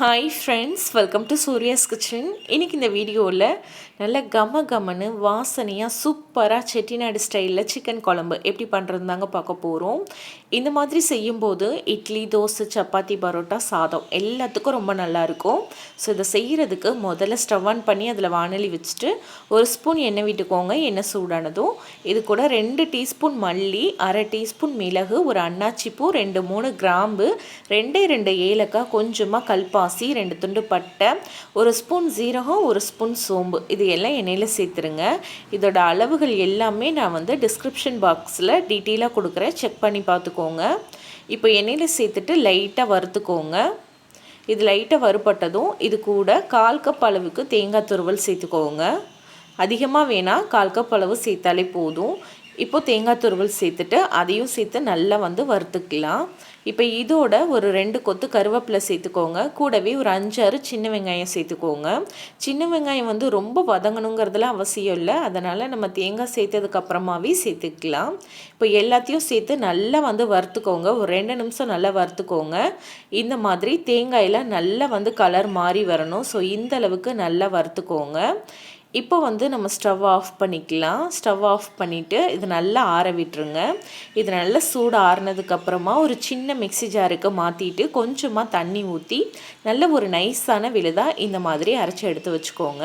Hi friends, welcome to Surya's kitchen. இன்றைக்கி இந்த வீடியோவில் நல்ல கமன்னு வாசனையாக சூப்பராக செட்டிநாடு ஸ்டைலில் சிக்கன் குழம்பு எப்படி பண்ணுறது தாங்க பார்க்க போகிறோம். இந்த மாதிரி செய்யும்போது இட்லி, தோசை, சப்பாத்தி, பரோட்டா, சாதம் எல்லாத்துக்கும் ரொம்ப நல்லாயிருக்கும். ஸோ இதை செய்கிறதுக்கு முதல்ல ஸ்டவ் ஆன் பண்ணி அதில் வானலி வச்சுட்டு ஒரு ஸ்பூன் எண்ணெய் விட்டுக்கோங்க. எண்ணெய் சூடானதும் இது கூட 2 டீஸ்பூன் மல்லி, அரை டீஸ்பூன் மிளகு, ஒரு அன்னாச்சிப்பூ, 2-3 கிராம்பு, 2 ஏலக்காய், கொஞ்சமாக கல்பாசி, 2 துண்டு பட்டை, ஒரு ஸ்பூன் ஜீரகம், ஒரு ஸ்பூன் சோம்பு, இது எல்லாம் எண்ணெயில் சேர்த்துருங்க. இதோட அளவுகள் எல்லாமே நான் டிஸ்கிரிப்ஷன் பாக்ஸில் டீட்டெயிலாக கொடுக்குறேன், செக் பண்ணி பார்த்துக்கோங்க. இப்போ எண்ணெயில் சேர்த்துட்டு லைட்டாக வறுத்துக்கோங்க. இது லைட்டாக வறுபட்டதும் இது கூட 1/4 கப் அளவுக்கு தேங்காய் துருவல் சேர்த்துக்கோங்க. அதிகமாக வேணால் 1/4 கப் அளவு சேர்த்தாலே போதும். இப்போது தேங்காய் துருவல் சேர்த்துட்டு அதையும் சேர்த்து நல்லா வறுத்துக்கலாம். இப்போ இதோட ஒரு 2 கொத்து கருவேப்பிலை சேர்த்துக்கோங்க. கூடவே ஒரு 5-6 சின்ன வெங்காயம் சேர்த்துக்கோங்க. சின்ன வெங்காயம் ரொம்ப வதங்கணுங்கிறதுலாம் அவசியம் இல்லை, அதனால் நம்ம தேங்காய் சேர்த்ததுக்கப்புறமாவே சேர்த்துக்கலாம். இப்போ எல்லாத்தையும் சேர்த்து நல்லா வறுத்துக்கோங்க. ஒரு 2 நிமிஷம் நல்லா வறுத்துக்கோங்க. இந்த மாதிரி தேங்காயில் நல்லா கலர் மாறி வரணும். ஸோ இந்த அளவுக்கு நல்லா வறுத்துக்கோங்க. இப்போ நம்ம ஸ்டவ் ஆஃப் பண்ணிக்கலாம். ஸ்டவ் ஆஃப் பண்ணிவிட்டு இது நல்லா ஆற விட்டுருங்க. இது நல்லா சூடு ஆறினதுக்கப்புறமா ஒரு சின்ன மிக்ஸி ஜாருக்கு மாற்றிட்டு கொஞ்சமாக தண்ணி ஊற்றி நல்ல ஒரு நைஸான விழுதாக இந்த மாதிரி அரைச்சி எடுத்து வச்சுக்கோங்க.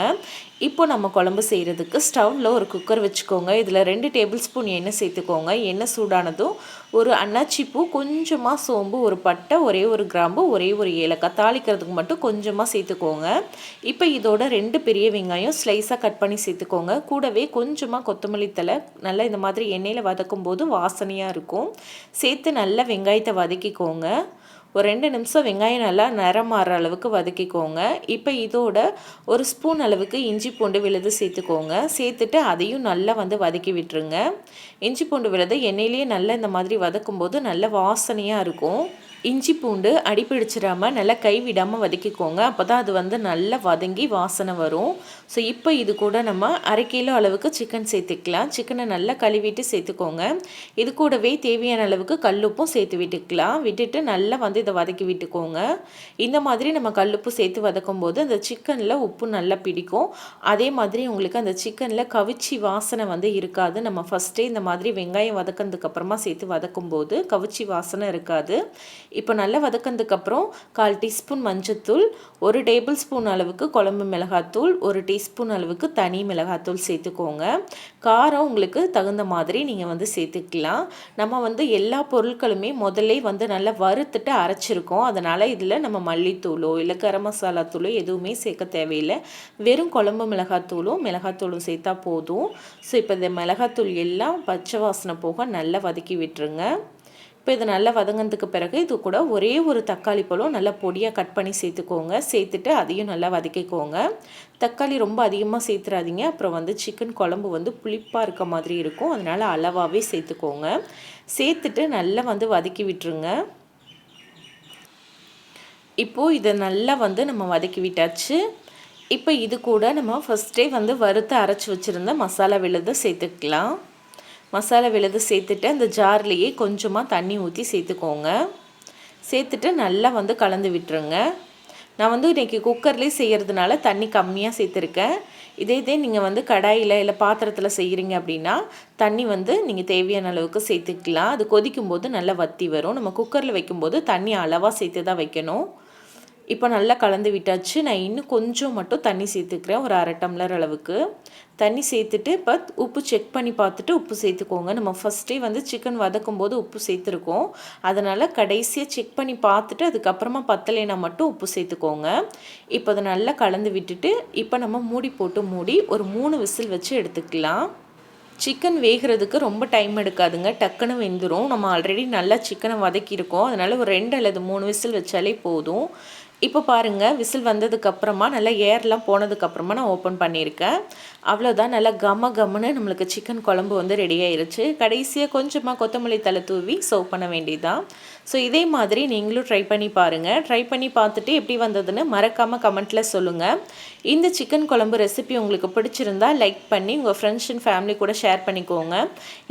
இப்போ நம்ம குழம்பு செய்கிறதுக்கு ஸ்டவ்வில் ஒரு குக்கர் வச்சுக்கோங்க. இதில் 2 டேபிள் ஸ்பூன் எண்ணெய் சேர்த்துக்கோங்க. எண்ணெய் சூடானதும் ஒரு அன்னாச்சிப்பூ, கொஞ்சமாக சோம்பு, ஒரு பட்டை, ஒரு கிராம்பு, ஒரு ஏலக்காய், தாளிக்கிறதுக்கு மட்டும் கொஞ்சமாக சேர்த்துக்கோங்க. இப்போ இதோட 2 பெரிய வெங்காயம் ஸ்லைஸாக கட் பண்ணி சேர்த்துக்கோங்க. கூடவே கொஞ்சமாக கொத்தமல்லி தழை, நல்லா இந்த மாதிரி எண்ணெயில் வதக்கும் போது வாசனையாக இருக்கும். சேர்த்து நல்லா வெங்காயத்தை வதக்கிக்கோங்க. ஒரு 2 நிமிஷம் வெங்காயம் நல்லா நிறம் மாறுற அளவுக்கு வதக்கிக்கோங்க. இப்போ இதோட ஒரு ஸ்பூன் அளவுக்கு இஞ்சி பூண்டு விழுது சேர்த்துக்கோங்க. சேர்த்துட்டு அதையும் நல்லா வதக்கி விட்டுருங்க. இஞ்சி பூண்டு விழுது எண்ணெயிலேயே நல்லா இந்த மாதிரி வதக்கும்போது நல்ல வாசனையாக இருக்கும். இஞ்சி பூண்டு அடிப்பிடிச்சிடாமல் நல்லா கைவிடாமல் வதக்கிக்கோங்க. அப்போ தான் அது நல்லா வதங்கி வாசனை வரும். ஸோ இப்போ இது கூட நம்ம 1/2 கிலோ அளவுக்கு சிக்கன் சேர்த்துக்கலாம். சிக்கனை நல்லா கழுவிட்டு சேர்த்துக்கோங்க. இது கூடவே தேவையான அளவுக்கு கல்லுப்பும் சேர்த்து விட்டுக்கலாம். விட்டுட்டு நல்லா இதை வதக்கி விட்டுக்கோங்க. இந்த மாதிரி நம்ம கல்லுப்பு சேர்த்து வதக்கும் போது அந்த சிக்கனில் உப்பு நல்லா பிடிக்கும். அதே மாதிரி உங்களுக்கு அந்த சிக்கனில் கவிச்சி வாசனை இருக்காது. நம்ம ஃபஸ்ட்டே இந்த மாதிரி வெங்காயம் வதக்கினதுக்கப்புறமா சேர்த்து வதக்கும்போது கவிச்சி வாசனை இருக்காது. இப்போ நல்லா வதக்கினதுக்கப்புறம் 1/4 டீஸ்பூன் மஞ்சத்தூள், 1 டேபிள் ஸ்பூன் அளவுக்கு குழம்பு மிளகாத்தூள், 1 டீஸ்பூன் அளவுக்கு தனி மிளகாத்தூள் சேர்த்துக்கோங்க. காரம் உங்களுக்கு தகுந்த மாதிரி நீங்கள் சேர்த்துக்கலாம். நம்ம எல்லா பொருட்களுமே முதல்ல நல்லா வறுத்துட்டு அரைச்சிருக்கோம். அதனால் இதில் நம்ம மல்லித்தூளோ இல்லை கரம் மசாலா தூளோ எதுவுமே சேர்க்க தேவையில்லை. வெறும் குழம்பு மிளகாத்தூளும் சேர்த்தா போதும். ஸோ இப்போ இந்த மிளகாத்தூள் எல்லாம் பச்சை வாசனை போக நல்லா வதக்கி விட்டுருங்க. இப்போ இது நல்லா வதங்கினதுக்கு பிறகு இது கூட ஒரு தக்காளி பழம் நல்லா பொடியாக கட் பண்ணி சேர்த்துக்கோங்க. சேர்த்துட்டு அதையும் நல்லா வதக்கிக்கோங்க. தக்காளி ரொம்ப அதிகமாக சேர்த்துறாதீங்க, அப்புறம் சிக்கன் குழம்பு புளிப்பாக இருக்க மாதிரி இருக்கும். அதனால் அளவாகவே சேர்த்துக்கோங்க. சேர்த்துட்டு நல்லா வதக்கி விட்டுருங்க. இப்போது இதை நல்லா நம்ம வதக்கி விட்டாச்சு. இப்போ இது கூட நம்ம ஃபஸ்ட்டே வறுத்து அரைச்சி வச்சுருந்த மசாலா விழுதை சேர்த்துக்கலாம். மசாலா விழுது சேர்த்துட்டு அந்த ஜார்லேயே கொஞ்சமாக தண்ணி ஊற்றி சேர்த்துக்கோங்க. சேர்த்துட்டு நல்லா கலந்து விட்டுருங்க. நான் இன்றைக்கி குக்கர்லேயே செய்கிறதுனால தண்ணி கம்மியாக சேர்த்துருக்கேன். இதே நீங்கள் கடாயில் இல்லை பாத்திரத்தில் செய்கிறீங்க அப்படின்னா தண்ணி நீங்கள் தேவையான அளவுக்கு சேர்த்துக்கலாம். அது கொதிக்கும்போது நல்லா வற்றி வரும். நம்ம குக்கரில் வைக்கும்போது தண்ணி அளவாக சேர்த்து தான் வைக்கணும். இப்போ நல்லா கலந்து விட்டாச்சு. நான் இன்னும் கொஞ்சம் மட்டும் தண்ணி சேர்த்துக்கிறேன், ஒரு 1/2 டம்ளர் அளவுக்கு தண்ணி சேர்த்துட்டு இப்போ உப்பு செக் பண்ணி பார்த்துட்டு உப்பு சேர்த்துக்கோங்க. நம்ம ஃபஸ்ட்டே சிக்கன் வதக்கும் போது உப்பு சேர்த்துருக்கோம். அதனால் கடைசியாக செக் பண்ணி பார்த்துட்டு அதுக்கப்புறமா பத்தலைனா மட்டும் உப்பு சேர்த்துக்கோங்க. இப்போ அதை நல்லா கலந்து விட்டுட்டு இப்போ நம்ம மூடி ஒரு 3 விசில் வச்சு எடுத்துக்கலாம். சிக்கன் வேகிறதுக்கு ரொம்ப டைம் எடுக்காதுங்க, டக்குன்னு வெந்துடும். நம்ம ஆல்ரெடி நல்லா சிக்கனை வதக்கியிருக்கோம். அதனால் ஒரு 2 அல்லது 3 விசில் வச்சாலே போதும். இப்போ பாருங்கள், விசில் வந்ததுக்கப்புறமா நல்லா ஏர்லாம் போனதுக்கப்புறமா நான் ஓப்பன் பண்ணியிருக்கேன். அவ்வளோதான், நல்லா கம்முன்னு நம்மளுக்கு சிக்கன் குழம்பு ரெடி ஆயிருச்சு. கடைசியாக கொஞ்சமாக கொத்தமல்லி தழை தூவி சர்வ் பண்ண வேண்டியதான். ஸோ இதே மாதிரி நீங்களும் ட்ரை பண்ணி பாருங்கள். ட்ரை பண்ணி பார்த்துட்டு எப்படி வந்ததுன்னு மறக்காமல் கமெண்ட்டில் சொல்லுங்கள். இந்த சிக்கன் குழம்பு ரெசிபி உங்களுக்கு பிடிச்சிருந்தா லைக் பண்ணி உங்கள் ஃப்ரெண்ட்ஸ் அண்ட் ஃபேமிலி கூட ஷேர் பண்ணிக்கோங்க.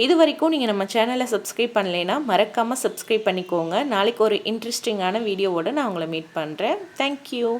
இது வரைக்கும் நீங்கள் நம்ம சேனலை சப்ஸ்கிரைப் பண்ணலைன்னா மறக்காமல் சப்ஸ்கிரைப் பண்ணிக்கோங்க. நாளைக்கு ஒரு இன்ட்ரெஸ்டிங்கான வீடியோவோடு நான் உங்களை மீட் பண்ணுறேன். தேங்க்யூ.